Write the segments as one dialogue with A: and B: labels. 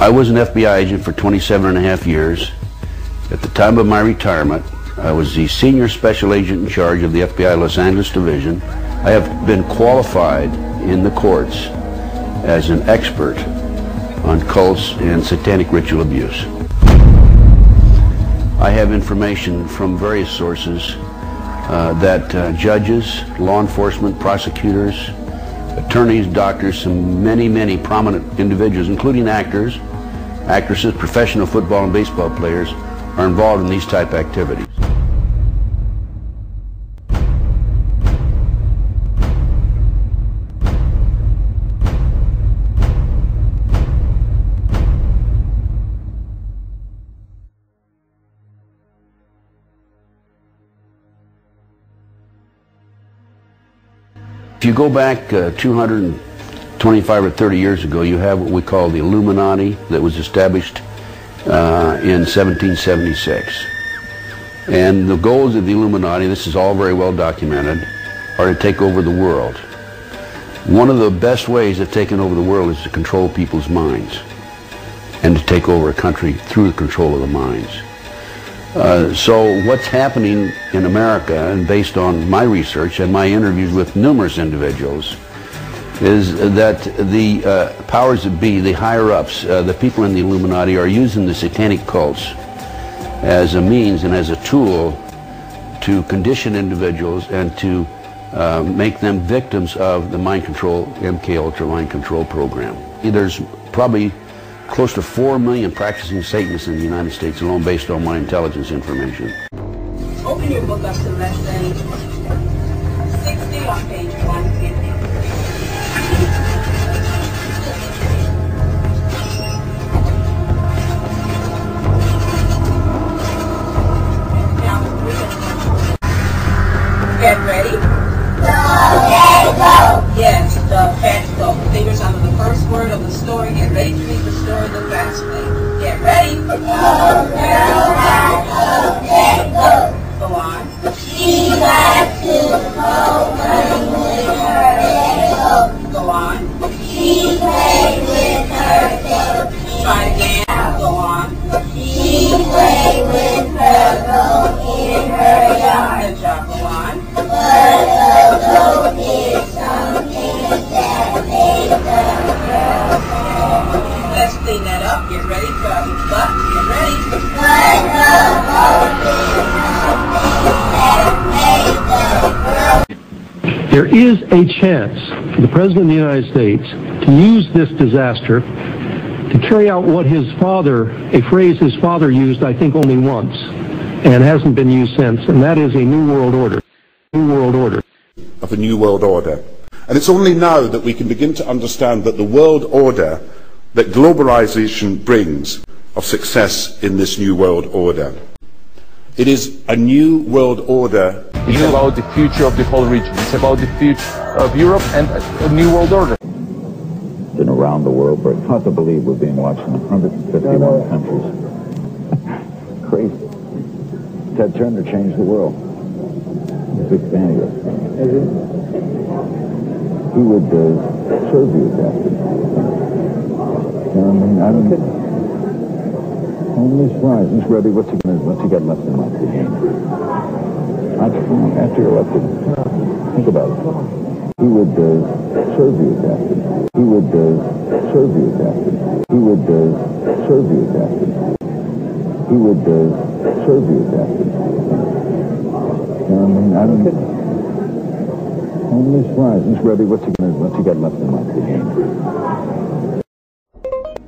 A: I was an FBI agent for 27.5 years. At the time of my retirement, I was the senior special agent in charge of the FBI Los Angeles Division. I have been qualified in the courts as an expert on cults and satanic ritual abuse. I have information from various sources that judges, law enforcement, prosecutors, attorneys, doctors, and many prominent individuals, including actors, actresses, professional football and baseball players, are involved in these type activities. If you go back 225 or 30 years ago, you have what we call the Illuminati that was established in 1776. And the goals of the Illuminati, this is all very well documented, are to take over the world. One of the best ways of taking over the world is to control people's minds and to take over a country through the control of the minds. So what's happening in America, and based on my research and my interviews with numerous individuals, is that the powers that be, the higher-ups, the people in the Illuminati, are using the satanic cults as a means and as a tool to condition individuals and to make them victims of the mind control, MK Ultra mind control program. There's probably close to 4 million practicing Satanists in the United States alone, based on my intelligence information.
B: Open your book up to lesson 60 on page 150. Get ready? Go! Yes, the fast go. Fingers on the first word of the story. Get ready to read the story the fast way. Get ready? Go! Go on. She likes to go running with her tail. Go on. She played with her tail. Try again. Go on. She played with her goat in her yard. Good job. Go on. But the goat did something that made the girl fall. Let's clean that up. Get ready. Grab your butt. Get ready. But the goat did something that made the girl fall.
C: There is a chance for the President of the United States to use this disaster to carry out what his father, a phrase his father used, I think, only once, and hasn't been used since, and that is a new world order. New world order.
D: Of a new world order. And it's only now that we can begin to understand that the world order that globalization brings of success in this new world order. It is a new world order.
E: It's about the future of the whole region. It's about the future of Europe and a new world order.
F: And around the world, but it's hard to believe we're being watched in 151 countries. Crazy. Ted Turner changed the world. I'm a big fan of yours. He would serve you at that. I mean, only fries. He's ready. What's he got left in life to gain? After you're elected, think about it. He would serve you at that. He would serve you at that. He would serve you at that. He would serve you at that. I mean, only fries. He's ready. What's he got left in life to gain?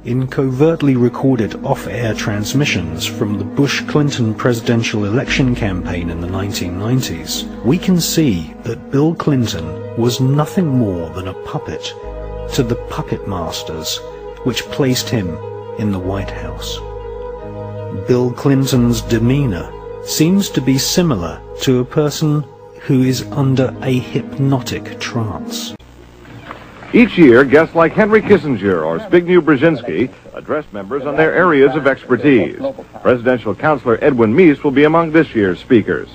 G: In covertly recorded off-air transmissions from the Bush-Clinton presidential election campaign in the 1990s, we can see that Bill Clinton was nothing more than a puppet to the puppet masters which placed him in the White House. Bill Clinton's demeanor seems to be similar to a person who is under a hypnotic trance.
H: Each year, guests like Henry Kissinger or Zbigniew Brzezinski address members on their areas of expertise. Presidential counselor Edwin Meese will be among this year's speakers.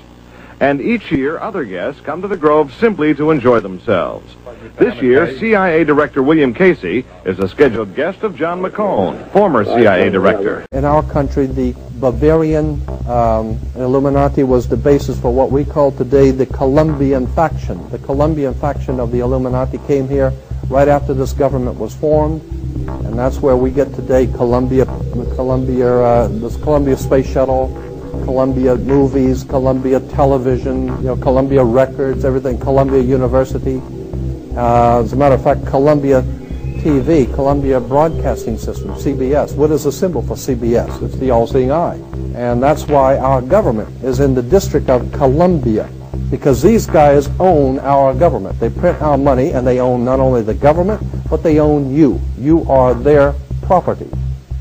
H: And each year, other guests come to the Grove simply to enjoy themselves. This year, CIA Director William Casey is a scheduled guest of John McCone, former CIA Director.
C: In our country, the Bavarian Illuminati was the basis for what we call today the Colombian faction. The Colombian faction of the Illuminati came here right after this government was formed, and that's where we get today this Columbia Space Shuttle, Columbia Movies, Columbia Television, Columbia Records, everything, Columbia University. As a matter of fact, Columbia TV, Columbia Broadcasting System, CBS. What is the symbol for CBS? It's the all-seeing eye. And that's why our government is in the District of Columbia, because these guys own our government. They print our money, and they own not only the government, but they own you. You are their property.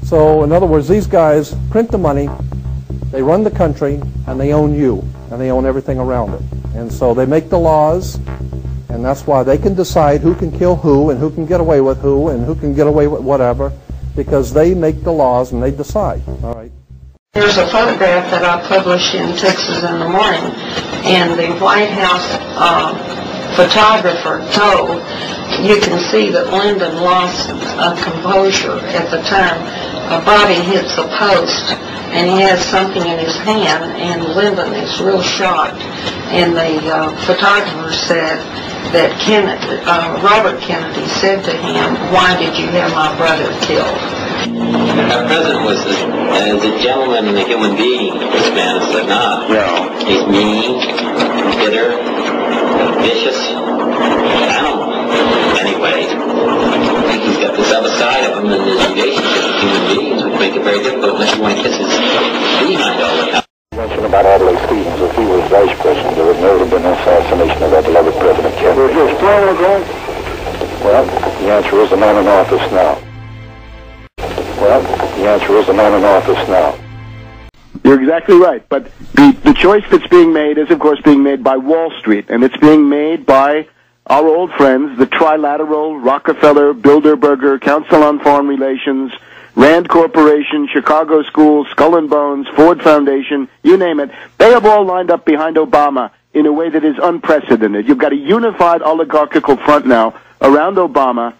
C: So, in other words, these guys print the money, they run the country, and they own you, and they own everything around it. And so they make the laws, and that's why they can decide who can kill who, and who can get away with who, and who can get away with whatever, because they make the laws and they decide. All right.
I: There's a photograph that I published in Texas in the Morning, and the White House photographer told, you can see that Lyndon lost composure at the time. Bobby hits a post, and he has something in his hand, and Lyndon is real shocked. And the photographer said that Robert Kennedy said to him, "Why did you have my brother killed?"
J: Our president was a gentleman and a human being. This man said, "Nah, he's mean, bitter, vicious, animal." Anyway, I think he's got this other side of him, and his relationship with human beings would make it very difficult unless you want to kiss his behind all the time.
F: You mentioned about Adlai Stevens. If he was vice president, there would never have been an assassination of our beloved President Kennedy. Is Florida going? Well, the answer is the man in office now. Well, the answer is the man in office now.
K: You're exactly right. But the choice that's being made is, of course, being made by Wall Street, and it's being made by our old friends, the Trilateral, Rockefeller, Bilderberger, Council on Foreign Relations, Rand Corporation, Chicago Schools, Skull and Bones, Ford Foundation, you name it. They have all lined up behind Obama in a way that is unprecedented. You've got a unified oligarchical front now around Obama.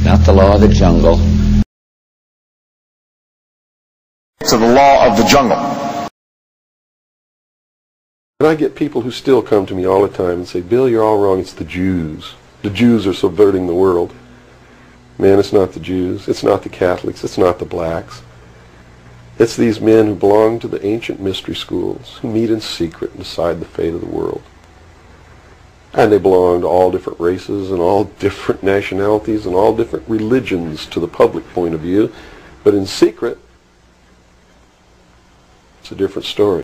J: Not the law of the jungle.
K: To the law of the jungle.
L: And I get people who still come to me all the time and say, "Bill, you're all wrong. It's the Jews. The Jews are subverting the world." Man, it's not the Jews. It's not the Catholics. It's not the blacks. It's these men who belong to the ancient mystery schools, who meet in secret and decide the fate of the world. And they belong to all different races and all different nationalities and all different religions to the public point of view. But in secret, it's a different story.